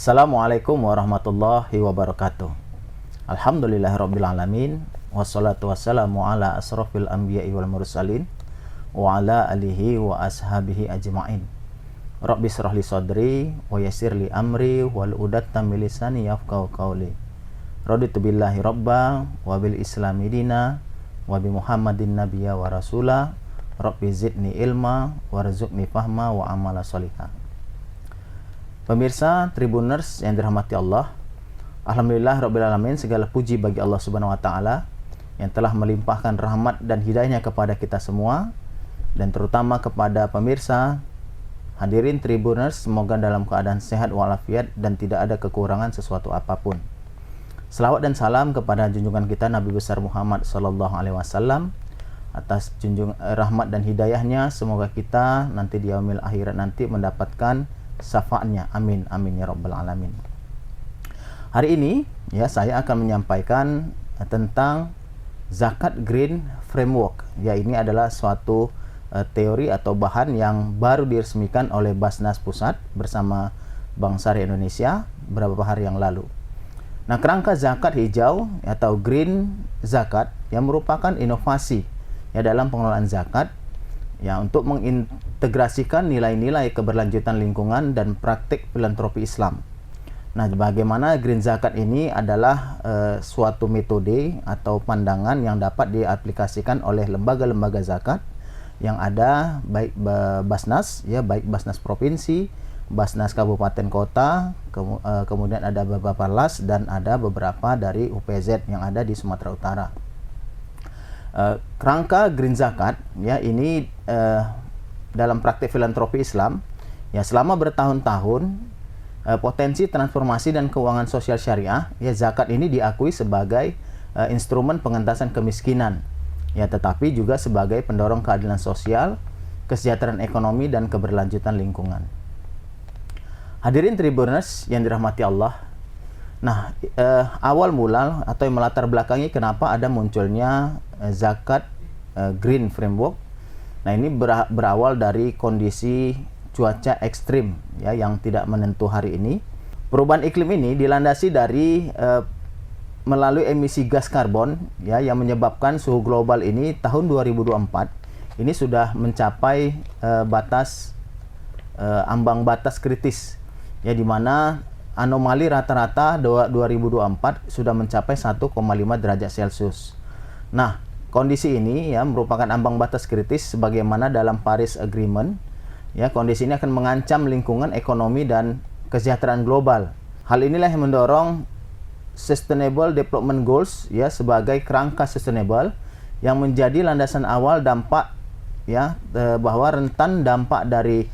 Assalamualaikum warahmatullahi wabarakatuh. Alhamdulillahirrabbilalamin. Wassalatu wassalamu ala asrafil anbiya'i wal mursalin wa ala alihi wa ashabihi ajma'in. Rabbi shrah li sadri wa yassir li amri wal udatta min lisani yafqahu qawli. Raditu billahi rabba wa bil islami dina wa bi Muhammadin nabiyya wa rasula. Rabbi zidni ilma warzuqni fahma wa amala sholihah. Pemirsa Tribuners yang dirahmati Allah, alhamdulillah rabbil alamin, segala puji bagi Allah Subhanahu wa taala yang telah melimpahkan rahmat dan hidayahnya kepada kita semua, dan terutama kepada pemirsa hadirin Tribuners, semoga dalam keadaan sehat walafiat dan tidak ada kekurangan sesuatu apapun. Selawat dan salam kepada junjungan kita Nabi besar Muhammad sallallahu alaihi wasallam atas rahmat dan hidayahnya. Semoga kita nanti di yaumil akhirat nanti mendapatkan syafaatnya. Amin amin ya rabbal alamin. Hari ini ya saya akan menyampaikan tentang zakat green framework. Ya, ini adalah suatu teori atau bahan yang baru diresmikan oleh Basnas Pusat bersama Bank Syariah Indonesia beberapa hari yang lalu. Nah, kerangka zakat hijau atau green zakat yang merupakan inovasi ya dalam pengelolaan zakat ya untuk mengintegrasikan nilai-nilai keberlanjutan lingkungan dan praktik filantropi Islam. Nah, bagaimana green zakat ini adalah suatu metode atau pandangan yang dapat diaplikasikan oleh lembaga-lembaga zakat yang ada, baik Basnas ya, baik Basnas provinsi, Basnas kabupaten kota, kemudian ada beberapa LAS dan ada beberapa dari UPZ yang ada di Sumatera Utara. Kerangka green zakat ya ini dalam praktik filantropi Islam ya selama bertahun-tahun, potensi transformasi dan keuangan sosial syariah ya zakat ini diakui sebagai instrumen pengentasan kemiskinan ya, tetapi juga sebagai pendorong keadilan sosial, kesejahteraan ekonomi dan keberlanjutan lingkungan. Hadirin Tribuners yang dirahmati Allah. Nah, awal mula atau yang melatar belakangi kenapa ada munculnya zakat green framework. Nah, ini berawal dari kondisi cuaca ekstrim ya yang tidak menentu hari ini. Perubahan iklim ini dilandasi dari melalui emisi gas karbon ya yang menyebabkan suhu global ini tahun 2024 ini sudah mencapai ambang batas kritis ya, di mana anomali rata-rata 2024 sudah mencapai 1,5 derajat Celcius. Nah, kondisi ini ya merupakan ambang batas kritis sebagaimana dalam Paris Agreement. Ya, kondisi ini akan mengancam lingkungan, ekonomi dan kesejahteraan global. Hal inilah yang mendorong Sustainable Development Goals ya sebagai kerangka sustainable yang menjadi landasan awal dampak ya bahwa rentan dampak dari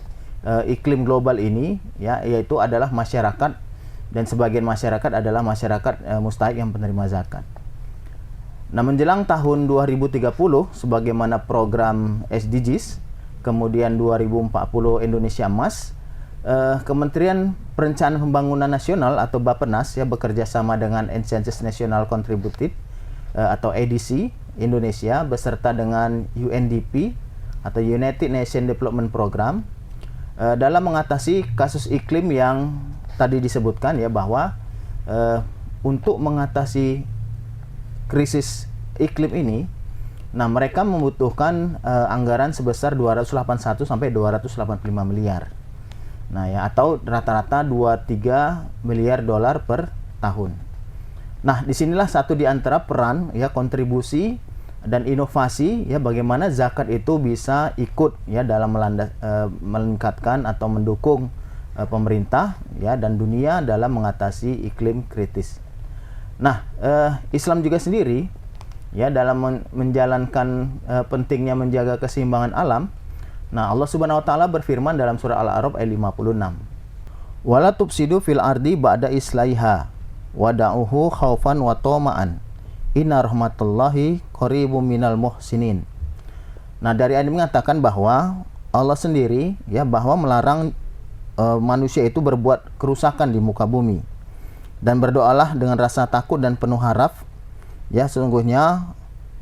iklim global ini ya yaitu adalah masyarakat, dan sebagian masyarakat adalah masyarakat mustahik yang penerima zakat. Nah, menjelang tahun 2030 sebagaimana program SDGs, kemudian 2040 Indonesia Emas, Kementerian Perencanaan Pembangunan Nasional atau Bappenas ya bekerja sama dengan Agencies National Contributed atau ADC Indonesia beserta dengan UNDP atau United Nations Development Program dalam mengatasi kasus iklim yang tadi disebutkan ya, bahwa untuk mengatasi krisis iklim ini, nah mereka membutuhkan anggaran sebesar 281 sampai 285 miliar. Nah ya, atau rata-rata 23 miliar dolar per tahun. Nah, disinilah satu di antara peran ya kontribusi dan inovasi ya bagaimana zakat itu bisa ikut ya dalam meningkatkan atau mendukung pemerintah ya dan dunia dalam mengatasi iklim kritis. Nah, Islam juga sendiri ya dalam menjalankan pentingnya menjaga keseimbangan alam. Nah, Allah Subhanahu wa taala berfirman dalam surah Al-A'raf ayat 56. Wala tufsidu fil ardi ba'da islaiha wada'uhu khaufan wa tama'an. Inna rahmatullahi qaribum minal muhsinin. Nah, dari ayat ini mengatakan bahwa Allah sendiri ya bahwa melarang manusia itu berbuat kerusakan di muka bumi, dan berdoalah dengan rasa takut dan penuh harap ya sesungguhnya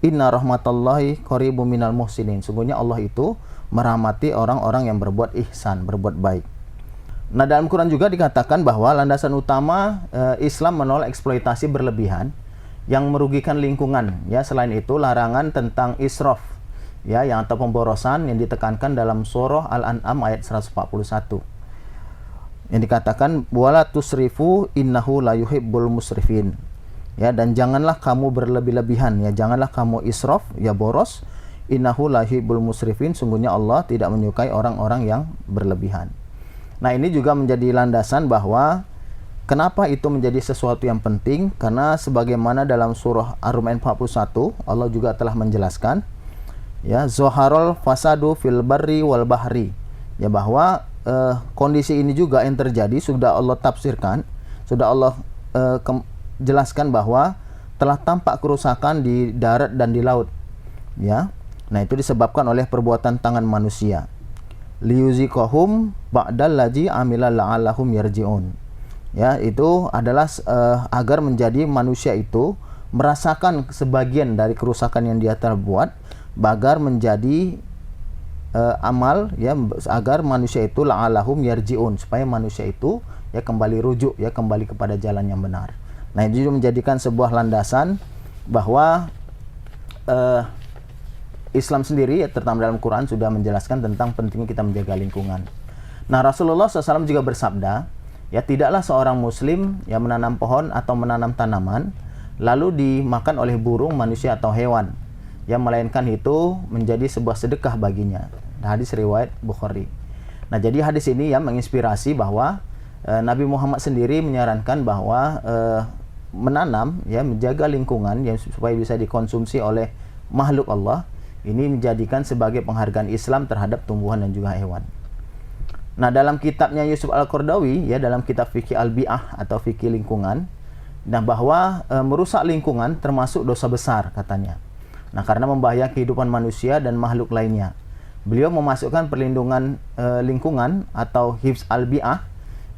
inna rahmatullahi qaribum minal muhsinin, sungguhnya Allah itu merahmati orang-orang yang berbuat ihsan, berbuat baik. Nah, dalam Quran juga dikatakan bahwa landasan utama Islam menolak eksploitasi berlebihan yang merugikan lingkungan. Ya, selain itu larangan tentang israf, ya, yang atau pemborosan yang ditekankan dalam surah Al-An'am ayat 141. Yang dikatakan wala tusrifu innahu la yuhibbul musrifin. Ya, dan janganlah kamu berlebih-lebihan, ya, janganlah kamu israf, ya, boros. Innahu la yuhibbul musrifin, sungguhnya Allah tidak menyukai orang-orang yang berlebihan. Nah, ini juga menjadi landasan bahwa kenapa itu menjadi sesuatu yang penting, karena sebagaimana dalam surah Ar-Rum 41 Allah juga telah menjelaskan, ya, zaharul fasadu fil barri wal bahri, ya, bahwa kondisi ini juga yang terjadi sudah Allah tafsirkan, sudah Allah jelaskan bahwa telah tampak kerusakan di darat dan di laut, ya. Nah, itu disebabkan oleh perbuatan tangan manusia. Liyuziqahum ba'dallazi amila la'allahum yarji'un. Ya, itu adalah agar menjadi manusia itu merasakan sebagian dari kerusakan yang dia telah buat, agar menjadi amal, ya, agar manusia itu la'allahum yarji'un, supaya manusia itu, ya, kembali rujuk, ya, kembali kepada jalan yang benar. Nah, itu menjadikan sebuah landasan bahwa Islam sendiri, ya, terutama dalam Quran sudah menjelaskan tentang pentingnya kita menjaga lingkungan. Nah, Rasulullah SAW juga bersabda, ya, tidaklah seorang muslim yang menanam pohon atau menanam tanaman lalu dimakan oleh burung, manusia atau hewan, ya, melainkan itu menjadi sebuah sedekah baginya. Hadis riwayat Bukhari. Nah, jadi hadis ini, ya, menginspirasi bahwa Nabi Muhammad sendiri menyarankan bahwa menanam, ya, menjaga lingkungan yang supaya bisa dikonsumsi oleh makhluk Allah, ini menjadikan sebagai penghargaan Islam terhadap tumbuhan dan juga hewan. Nah, dalam kitabnya Yusuf Al-Qaradawi, ya, dalam kitab fikih Al-Bi'ah atau fikih lingkungan, nah, bahwa merusak lingkungan termasuk dosa besar katanya. Nah, karena membahayakan kehidupan manusia dan makhluk lainnya. Beliau memasukkan perlindungan lingkungan atau hifz Al-Bi'ah,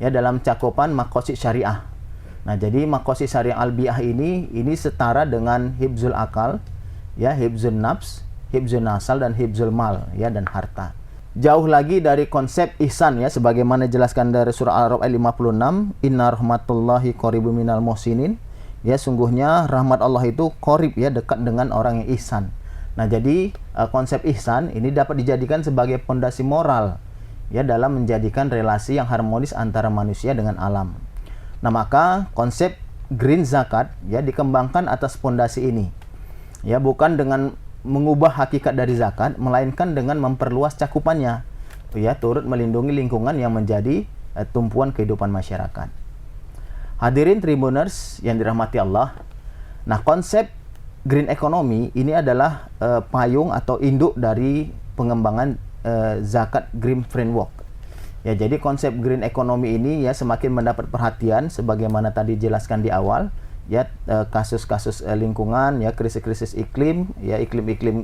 ya, dalam cakupan maqasid syariah. Nah, jadi maqasid syariah Al-Bi'ah ini setara dengan hifzul akal, ya, hifzul nafs, hifzul nasal, dan hifzul mal, ya, dan harta. Jauh lagi dari konsep ihsan, ya, sebagaimana dijelaskan dari surah Al-A'raf ayat 56, inna rahmatullahi qaribun minal muhsinin, ya, sungguhnya rahmat Allah itu qarib, ya, dekat dengan orang yang ihsan. Nah, jadi konsep ihsan ini dapat dijadikan sebagai fondasi moral, ya, dalam menjadikan relasi yang harmonis antara manusia dengan alam. Nah, maka konsep green zakat, ya, dikembangkan atas fondasi ini, ya, bukan dengan mengubah hakikat dari zakat, melainkan dengan memperluas cakupannya, ya, turut melindungi lingkungan yang menjadi tumpuan kehidupan masyarakat. Hadirin Tribuners yang dirahmati Allah. Nah, konsep green economy ini adalah payung atau induk dari pengembangan zakat green framework. Ya, jadi konsep green economy ini, ya, semakin mendapat perhatian sebagaimana tadi dijelaskan di awal, ya, kasus-kasus lingkungan, ya, krisis-krisis iklim, ya, iklim-iklim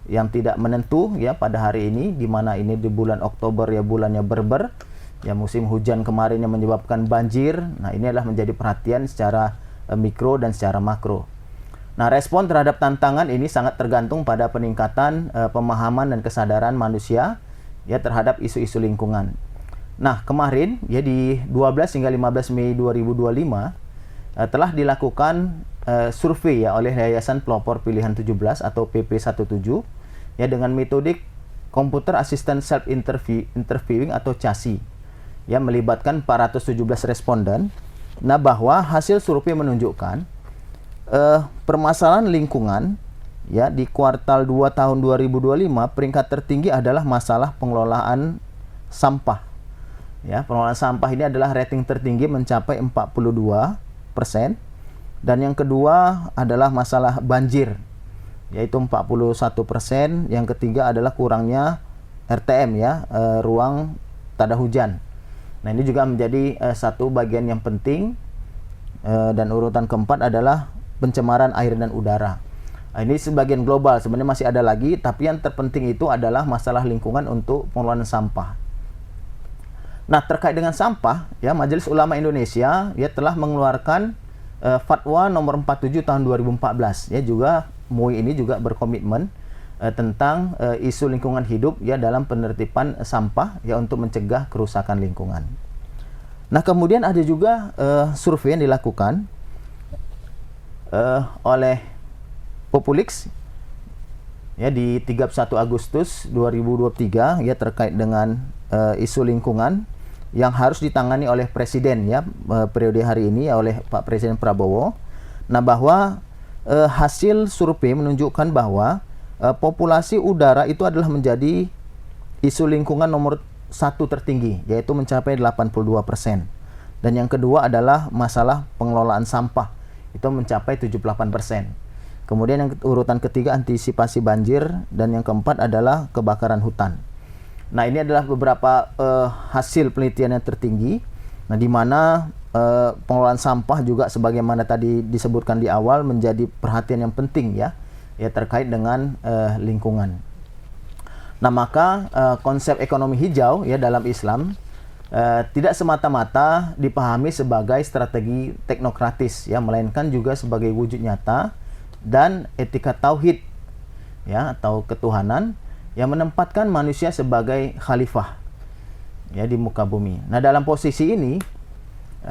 yang tidak menentu, ya, pada hari ini, di mana ini di bulan Oktober, ya, bulannya Berber, ya, musim hujan kemarin yang menyebabkan banjir. Nah, ini adalah menjadi perhatian secara mikro dan secara makro. Nah, respon terhadap tantangan ini sangat tergantung pada peningkatan pemahaman dan kesadaran manusia, ya, terhadap isu-isu lingkungan. Nah, kemarin, ya, di 12 hingga 15 Mei 2025 telah dilakukan survei, ya, oleh Yayasan Pelopor Pilihan 17 atau PP17, ya, dengan metodik Computer Assisted Self Interviewing atau CASI, ya, melibatkan 417 responden. Nah, bahwa hasil survei menunjukkan permasalahan lingkungan, ya, di kuartal 2 tahun 2025 peringkat tertinggi adalah masalah pengelolaan sampah. Ya, pengelolaan sampah ini adalah rating tertinggi mencapai 42%, dan yang kedua adalah masalah banjir, yaitu 41%. Yang ketiga adalah kurangnya RTM, ya, ruang tada hujan. Nah, ini juga menjadi satu bagian yang penting. Dan urutan keempat adalah pencemaran air dan udara. Nah, ini sebagian global, sebenarnya masih ada lagi, tapi yang terpenting itu adalah masalah lingkungan untuk pengelolaan sampah. Nah, terkait dengan sampah, ya, Majelis Ulama Indonesia, ya, telah mengeluarkan Fatwa nomor 47 tahun 2014, ya, juga MUI ini juga berkomitmen tentang isu lingkungan hidup ya dalam penertiban sampah ya untuk mencegah kerusakan lingkungan. Nah, kemudian ada juga survei yang dilakukan oleh Populix ya di 31 Agustus 2023 ya terkait dengan isu lingkungan yang harus ditangani oleh Presiden ya periode hari ini ya oleh Pak Presiden Prabowo. Nah, bahwa hasil survei menunjukkan bahwa populasi udara itu adalah menjadi isu lingkungan nomor 1 tertinggi, yaitu mencapai 82%. Dan yang kedua adalah masalah pengelolaan sampah, itu mencapai 78%. Kemudian yang urutan ketiga antisipasi banjir, dan yang keempat adalah kebakaran hutan. Nah, ini adalah beberapa hasil penelitian yang tertinggi. Nah, di mana pengelolaan sampah juga sebagaimana tadi disebutkan di awal menjadi perhatian yang penting ya terkait dengan lingkungan. Nah, maka konsep ekonomi hijau ya dalam Islam tidak semata-mata dipahami sebagai strategi teknokratis ya, melainkan juga sebagai wujud nyata dan etika tauhid ya atau ketuhanan yang menempatkan manusia sebagai khalifah ya di muka bumi. Nah, dalam posisi ini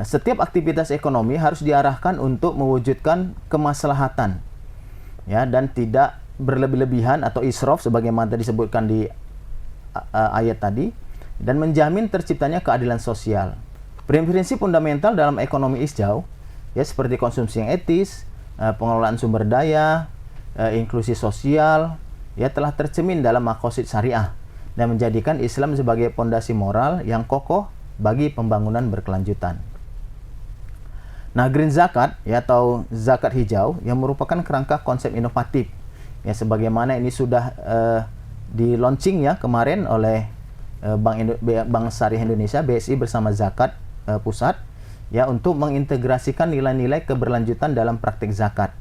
setiap aktivitas ekonomi harus diarahkan untuk mewujudkan kemaslahatan ya dan tidak berlebih-lebihan atau israf sebagaimana tadi disebutkan di ayat tadi, dan menjamin terciptanya keadilan sosial. Prinsip fundamental dalam ekonomi hijau ya seperti konsumsi yang etis, pengelolaan sumber daya, inklusi sosial ya telah tercermin dalam maqasid syariah dan menjadikan Islam sebagai pondasi moral yang kokoh bagi pembangunan berkelanjutan. Nah, green zakat ya atau zakat hijau yang merupakan kerangka konsep inovatif ya sebagaimana ini sudah di launching ya kemarin oleh Bank Syariah Indonesia BSI bersama Zakat Pusat ya untuk mengintegrasikan nilai-nilai keberlanjutan dalam praktik zakat.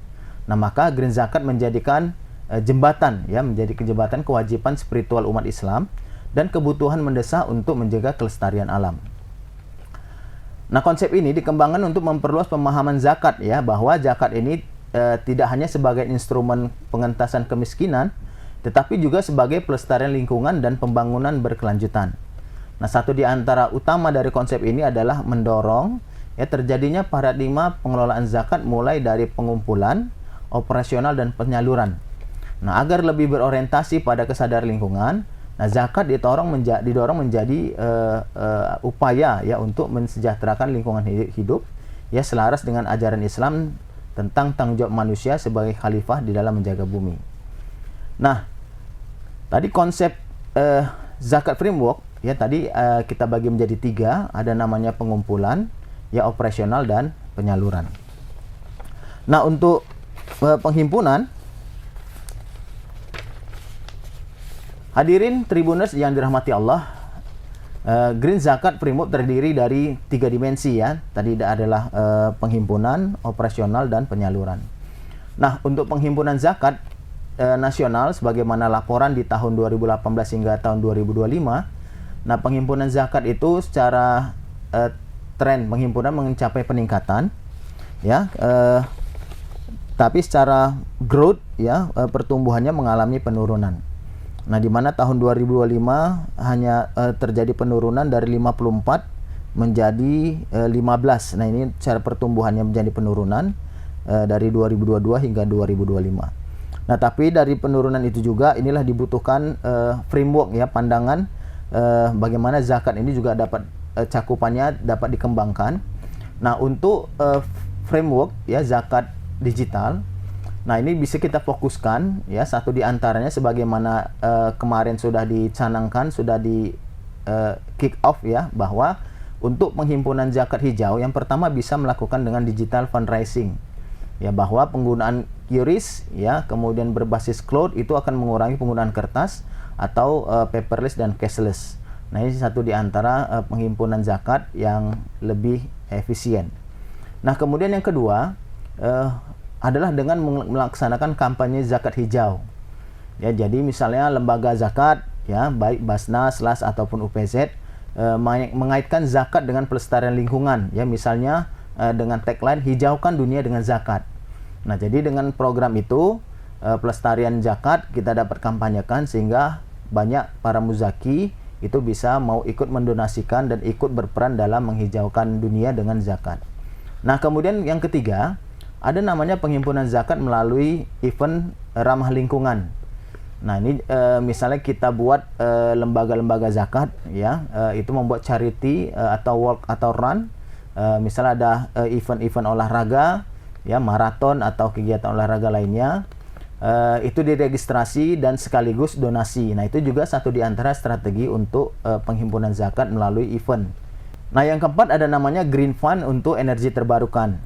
Nah, maka green zakat menjadikan jembatan ya menjadi jembatan kewajiban spiritual umat Islam dan kebutuhan mendesak untuk menjaga kelestarian alam. Nah, konsep ini dikembangkan untuk memperluas pemahaman zakat ya, bahwa zakat ini tidak hanya sebagai instrumen pengentasan kemiskinan, tetapi juga sebagai pelestarian lingkungan dan pembangunan berkelanjutan. Nah, satu di antara utama dari konsep ini adalah mendorong ya terjadinya paradigma pengelolaan zakat mulai dari pengumpulan, operasional dan penyaluran. Nah, agar lebih berorientasi pada kesadaran lingkungan, nah zakat didorong menjadi upaya ya untuk mensejahterakan lingkungan hidup ya selaras dengan ajaran Islam tentang tanggung jawab manusia sebagai khalifah di dalam menjaga bumi. Nah, tadi konsep zakat framework ya tadi kita bagi menjadi 3, ada namanya pengumpulan, ya operasional dan penyaluran. Nah, untuk penghimpunan, hadirin Tribuners yang dirahmati Allah, Green Zakat Framework terdiri dari 3 dimensi ya. Tadi adalah penghimpunan, operasional, dan penyaluran. Nah, untuk penghimpunan zakat nasional sebagaimana laporan di tahun 2018 hingga tahun 2025, nah penghimpunan zakat itu secara tren penghimpunan mencapai peningkatan ya, tapi secara growth ya pertumbuhannya mengalami penurunan. Nah, di mana tahun 2025 hanya terjadi penurunan dari 54 menjadi 15. Nah, ini cara pertumbuhannya menjadi penurunan dari 2022 hingga 2025. Nah, tapi dari penurunan itu juga inilah dibutuhkan framework ya, pandangan bagaimana zakat ini juga dapat cakupannya dapat dikembangkan. Nah, untuk framework ya zakat digital, nah ini bisa kita fokuskan ya, satu di antaranya sebagaimana kemarin sudah dicanangkan, sudah di kick off ya, bahwa untuk penghimpunan zakat hijau yang pertama bisa melakukan dengan digital fundraising ya, bahwa penggunaan QRIS ya kemudian berbasis cloud itu akan mengurangi penggunaan kertas atau paperless dan cashless. Nah, ini satu di antara penghimpunan zakat yang lebih efisien. Nah, kemudian yang kedua adalah dengan melaksanakan kampanye zakat hijau. Ya, jadi misalnya lembaga zakat ya, baik Basnas, LAS ataupun UPZ mengaitkan zakat dengan pelestarian lingkungan ya, misalnya dengan tagline hijaukan dunia dengan zakat. Nah, jadi dengan program itu pelestarian zakat kita dapat kampanyekan sehingga banyak para muzaki itu bisa mau ikut mendonasikan dan ikut berperan dalam menghijaukan dunia dengan zakat. Nah, kemudian yang ketiga, ada namanya penghimpunan zakat melalui event ramah lingkungan. Nah, ini misalnya kita buat lembaga-lembaga zakat ya, itu membuat charity atau walk atau run. Misalnya ada event-event olahraga ya, maraton atau kegiatan olahraga lainnya. Itu diregistrasi dan sekaligus donasi. Nah, itu juga satu di antara strategi untuk penghimpunan zakat melalui event. Nah, yang keempat ada namanya Green Fund untuk energi terbarukan.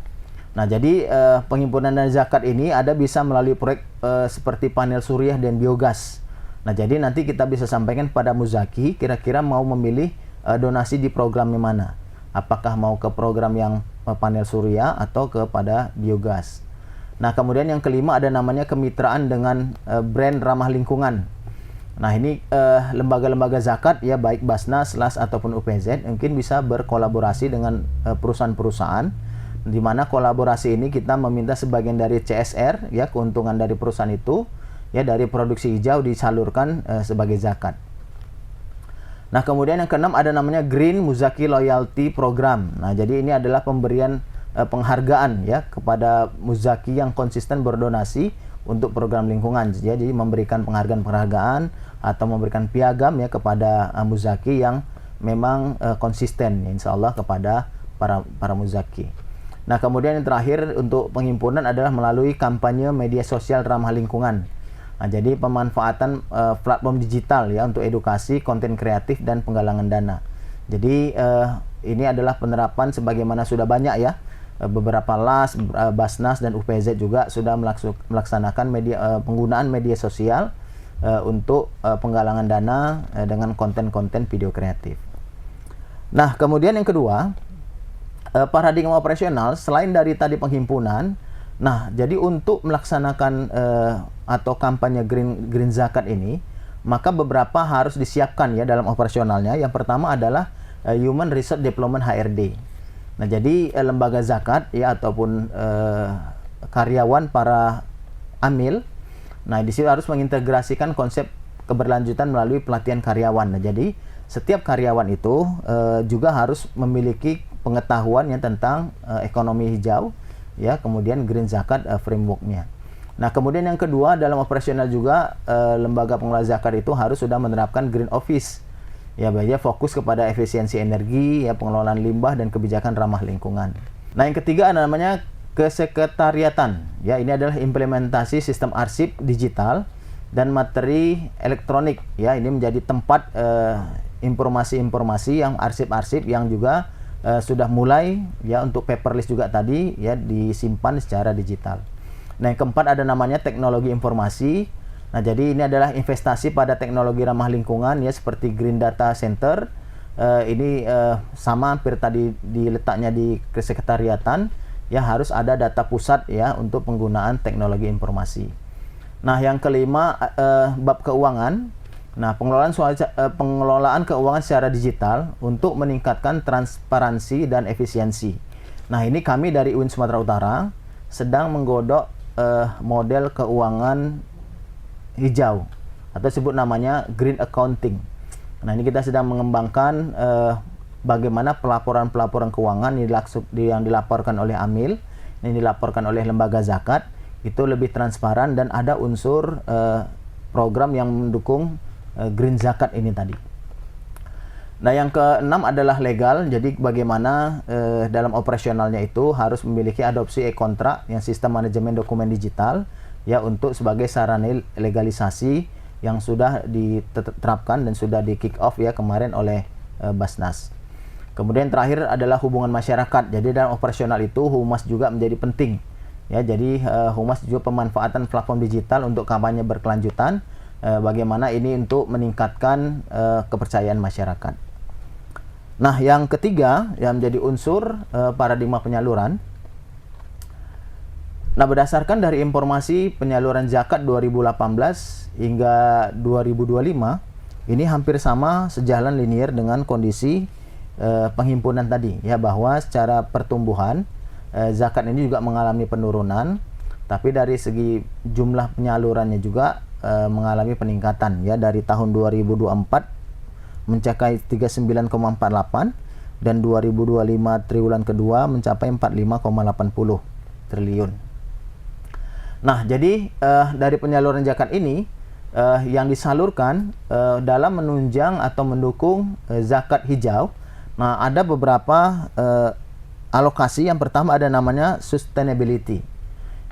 Nah, jadi penghimpunan dana zakat ini ada bisa melalui proyek seperti panel surya dan biogas. Nah, jadi nanti kita bisa sampaikan pada muzaki kira-kira mau memilih donasi di program yang mana. Apakah mau ke program yang panel surya atau kepada biogas. Nah, kemudian yang kelima ada namanya kemitraan dengan brand ramah lingkungan. Nah, ini lembaga-lembaga zakat ya, baik Basnas, LAS ataupun UPZ mungkin bisa berkolaborasi dengan perusahaan-perusahaan, di mana kolaborasi ini kita meminta sebagian dari CSR ya, keuntungan dari perusahaan itu ya, dari produksi hijau disalurkan sebagai zakat. Nah, kemudian yang keenam ada namanya Green Muzaki Loyalty Program. Nah, jadi ini adalah pemberian penghargaan ya kepada muzaki yang konsisten berdonasi untuk program lingkungan. Jadi memberikan penghargaan atau memberikan piagam ya kepada muzaki yang memang konsisten ya, insya Allah kepada para muzaki. Nah, kemudian yang terakhir untuk penghimpunan adalah melalui kampanye media sosial ramah lingkungan. Nah, jadi pemanfaatan platform digital ya untuk edukasi, konten kreatif dan penggalangan dana. Jadi ini adalah penerapan sebagaimana sudah banyak ya. Beberapa LAS, Basnas dan UPZ juga sudah melaksanakan penggunaan media sosial untuk penggalangan dana dengan konten-konten video kreatif. Nah, kemudian yang kedua, paradigma operasional selain dari tadi penghimpunan. Nah, jadi untuk melaksanakan atau kampanye green zakat ini, maka beberapa harus disiapkan ya dalam operasionalnya. Yang pertama adalah Human Resource Development HRD. Nah, jadi lembaga zakat ya ataupun karyawan para amil, nah di sini harus mengintegrasikan konsep keberlanjutan melalui pelatihan karyawan. Nah, jadi setiap karyawan itu juga harus memiliki pengetahuan yang tentang ekonomi hijau ya, kemudian green zakat frameworknya. Nah, kemudian yang kedua dalam operasional juga lembaga pengelola zakat itu harus sudah menerapkan green office. Ya, bahaya fokus kepada efisiensi energi, ya pengelolaan limbah dan kebijakan ramah lingkungan. Nah, yang ketiga ada namanya kesekretariatan. Ya, ini adalah implementasi sistem arsip digital dan materi elektronik. Ya, ini menjadi tempat informasi-informasi yang arsip-arsip yang juga sudah mulai ya untuk paperless juga tadi ya disimpan secara digital. Nah, yang keempat ada namanya teknologi informasi. Nah, jadi ini adalah investasi pada teknologi ramah lingkungan ya seperti Green Data Center. Ini sama hampir tadi diletaknya di kesekretariatan ya, harus ada data pusat ya untuk penggunaan teknologi informasi. Nah, yang kelima bab keuangan. Nah, pengelolaan keuangan secara digital untuk meningkatkan transparansi dan efisiensi. Nah, ini kami dari UIN Sumatera Utara sedang menggodok model keuangan hijau atau sebut namanya green accounting. Nah, ini kita sedang mengembangkan bagaimana pelaporan-pelaporan keuangan yang dilaporkan oleh amil, yang dilaporkan oleh lembaga zakat itu lebih transparan dan ada unsur program yang mendukung green zakat ini tadi. Nah, yang keenam adalah legal. Jadi bagaimana dalam operasionalnya itu harus memiliki adopsi e-kontrak yang sistem manajemen dokumen digital ya untuk sebagai sarana legalisasi yang sudah diterapkan dan sudah di kick off ya kemarin oleh Basnas. Kemudian terakhir adalah hubungan masyarakat. Jadi dalam operasional itu humas juga menjadi penting. Ya, jadi humas juga pemanfaatan platform digital untuk kampanye berkelanjutan. Bagaimana ini untuk meningkatkan kepercayaan masyarakat. Nah, yang ketiga yang menjadi unsur paradigma penyaluran. Nah, berdasarkan dari informasi penyaluran zakat 2018 hingga 2025, ini hampir sama sejalan linier dengan kondisi penghimpunan tadi ya, bahwa secara pertumbuhan zakat ini juga mengalami penurunan. Tapi dari segi jumlah penyalurannya juga mengalami peningkatan ya, dari tahun 2024 mencapai 39,48 dan 2025 triwulan kedua mencapai 45,80 triliun. Nah, jadi dari penyaluran zakat ini yang disalurkan dalam menunjang atau mendukung zakat hijau. Nah, ada beberapa alokasi. Yang pertama ada namanya sustainability.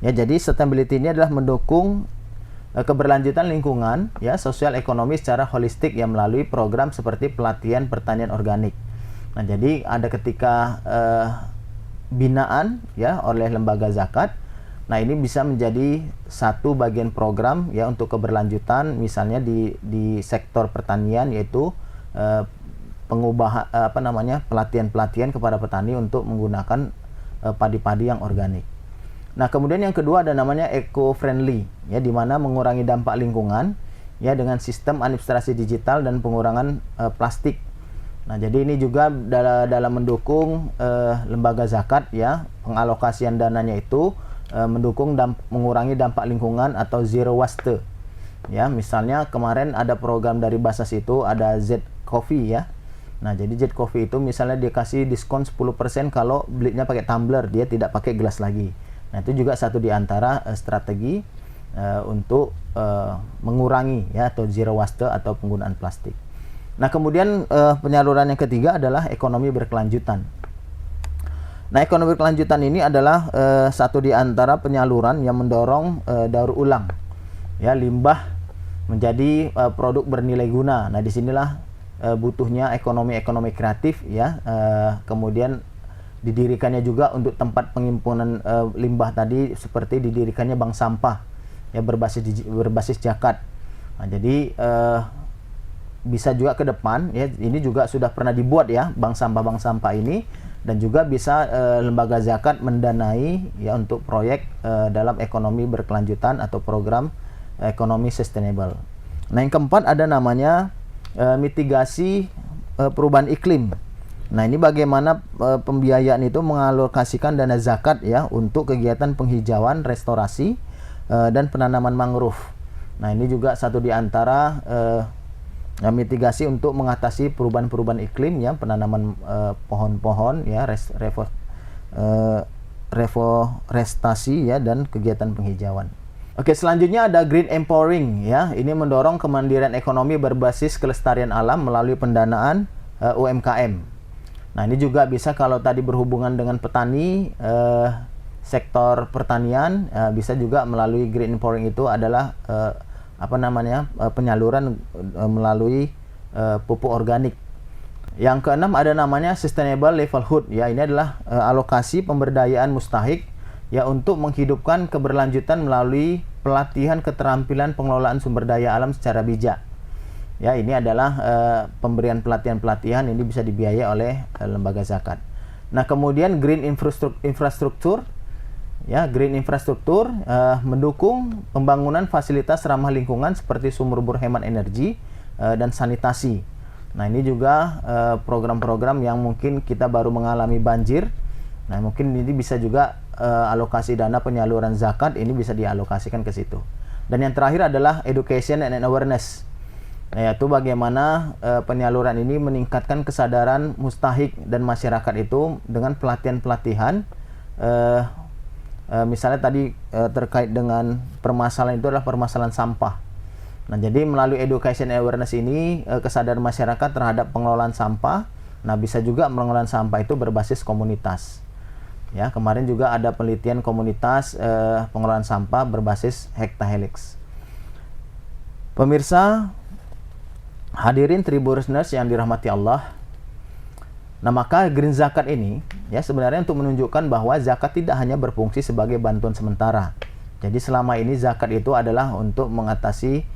Ya, jadi sustainability ini adalah mendukung keberlanjutan lingkungan ya, sosial ekonomi secara holistik yang melalui program seperti pelatihan pertanian organik. Nah, jadi ada ketika binaan ya oleh lembaga zakat. Nah, ini bisa menjadi satu bagian program ya untuk keberlanjutan, misalnya di sektor pertanian, yaitu pengubahan pelatihan-pelatihan kepada petani untuk menggunakan padi-padi yang organik. Nah, kemudian yang kedua ada namanya eco-friendly ya, di mana mengurangi dampak lingkungan ya dengan sistem administrasi digital dan pengurangan plastik. Nah, jadi ini juga dalam mendukung lembaga zakat ya, pengalokasian dananya itu mendukung mengurangi dampak lingkungan atau zero waste. Ya, misalnya kemarin ada program dari Basnas itu ada Z Coffee ya. Nah, jadi Z Coffee itu misalnya dia kasih diskon 10% kalau belinya pakai tumbler, dia tidak pakai gelas lagi. Nah, itu juga satu di antara strategi untuk mengurangi ya, atau zero waste atau penggunaan plastik. Nah, kemudian penyaluran yang ketiga adalah ekonomi berkelanjutan. Nah, ekonomi berkelanjutan ini adalah satu di antara penyaluran yang mendorong daur ulang ya, limbah menjadi produk bernilai guna. Nah, disinilah butuhnya ekonomi kreatif ya, kemudian didirikannya juga untuk tempat pengimpunan limbah tadi, seperti didirikannya bank sampah ya, berbasis zakat. Nah, jadi bisa juga ke depan ya, ini juga sudah pernah dibuat ya bank sampah ini, dan juga bisa lembaga zakat mendanai ya untuk proyek dalam ekonomi berkelanjutan atau program ekonomi sustainable. Nah, yang keempat ada namanya mitigasi perubahan iklim. Nah, ini bagaimana pembiayaan itu mengalokasikan dana zakat ya untuk kegiatan penghijauan, restorasi dan penanaman mangrove. Nah, ini juga satu di antara mitigasi untuk mengatasi perubahan iklim ya, penanaman pohon-pohon ya, reforestasi ya, dan kegiatan penghijauan. Oke, selanjutnya ada green empowering ya. Ini mendorong kemandirian ekonomi berbasis kelestarian alam melalui pendanaan UMKM. Nah, ini juga bisa kalau tadi berhubungan dengan petani, sektor pertanian, bisa juga melalui green empowering itu adalah penyaluran melalui pupuk organik. Yang keenam ada namanya sustainable livelihood ya. Ini adalah alokasi pemberdayaan mustahik ya untuk menghidupkan keberlanjutan melalui pelatihan keterampilan pengelolaan sumber daya alam secara bijak. Ya, ini adalah pemberian pelatihan ini bisa dibiayai oleh lembaga zakat. Nah, kemudian green infrastruktur ya, green infrastruktur mendukung pembangunan fasilitas ramah lingkungan seperti sumur bor hemat energi dan sanitasi. Nah, ini juga program-program yang mungkin kita baru mengalami banjir. Nah, mungkin ini bisa juga alokasi dana penyaluran zakat ini bisa dialokasikan ke situ. Dan yang terakhir adalah education and awareness. Nah, yaitu bagaimana penyaluran ini meningkatkan kesadaran mustahik dan masyarakat itu dengan pelatihan-pelatihan. Misalnya tadi terkait dengan permasalahan itu adalah permasalahan sampah. Nah, jadi melalui education and awareness ini kesadaran masyarakat terhadap pengelolaan sampah. Nah, bisa juga pengelolaan sampah itu berbasis komunitas. Ya, kemarin juga ada penelitian komunitas pengelolaan sampah berbasis hektahelix. Pemirsa, hadirin Tribuners yang dirahmati Allah. Nah, maka green zakat ini ya sebenarnya untuk menunjukkan bahwa zakat tidak hanya berfungsi sebagai bantuan sementara. Jadi selama ini zakat itu adalah untuk mengatasi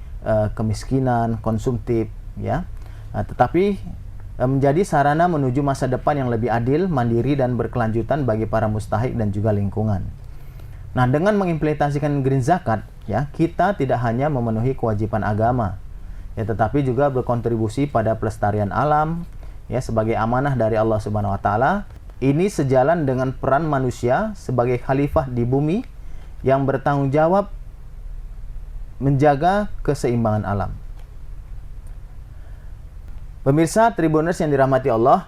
kemiskinan konsumtif ya. Nah, tetapi menjadi sarana menuju masa depan yang lebih adil, mandiri dan berkelanjutan bagi para mustahik dan juga lingkungan. Nah, dengan mengimplementasikan green zakat ya, kita tidak hanya memenuhi kewajiban agama ya, tetapi juga berkontribusi pada pelestarian alam ya sebagai amanah dari Allah Subhanahu wa taala. Ini sejalan dengan peran manusia sebagai khalifah di bumi yang bertanggung jawab menjaga keseimbangan alam. Pemirsa Tribuners yang dirahmati Allah,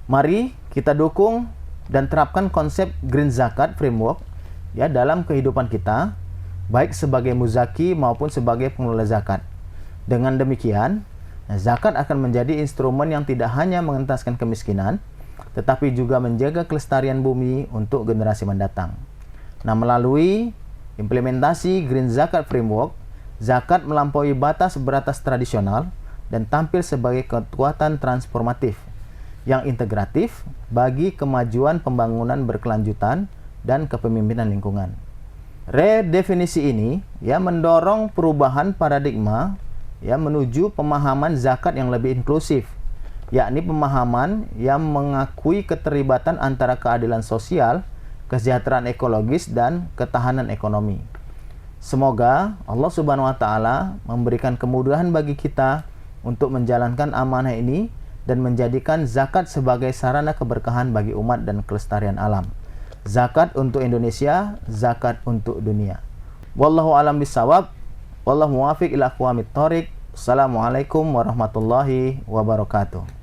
mari kita dukung dan terapkan konsep Green Zakat Framework ya dalam kehidupan kita, baik sebagai muzaki maupun sebagai pengelola zakat. Dengan demikian, zakat akan menjadi instrumen yang tidak hanya mengentaskan kemiskinan, tetapi juga menjaga kelestarian bumi untuk generasi mendatang. Nah, melalui implementasi Green Zakat Framework, zakat melampaui batas tradisional dan tampil sebagai kekuatan transformatif yang integratif bagi kemajuan pembangunan berkelanjutan dan kepemimpinan lingkungan. Redefinisi ini ya mendorong perubahan paradigma ya menuju pemahaman zakat yang lebih inklusif, yakni pemahaman yang mengakui keterlibatan antara keadilan sosial, kesejahteraan ekologis, dan ketahanan ekonomi. Semoga Allah Subhanahu wa Ta'ala memberikan kemudahan bagi kita untuk menjalankan amanah ini dan menjadikan zakat sebagai sarana keberkahan bagi umat dan kelestarian alam. Zakat untuk Indonesia, zakat untuk dunia. Wallahu a'lam bishawab. Wallahu muwaffiq ila aqwamit thoriq. Assalamualaikum warahmatullahi wabarakatuh.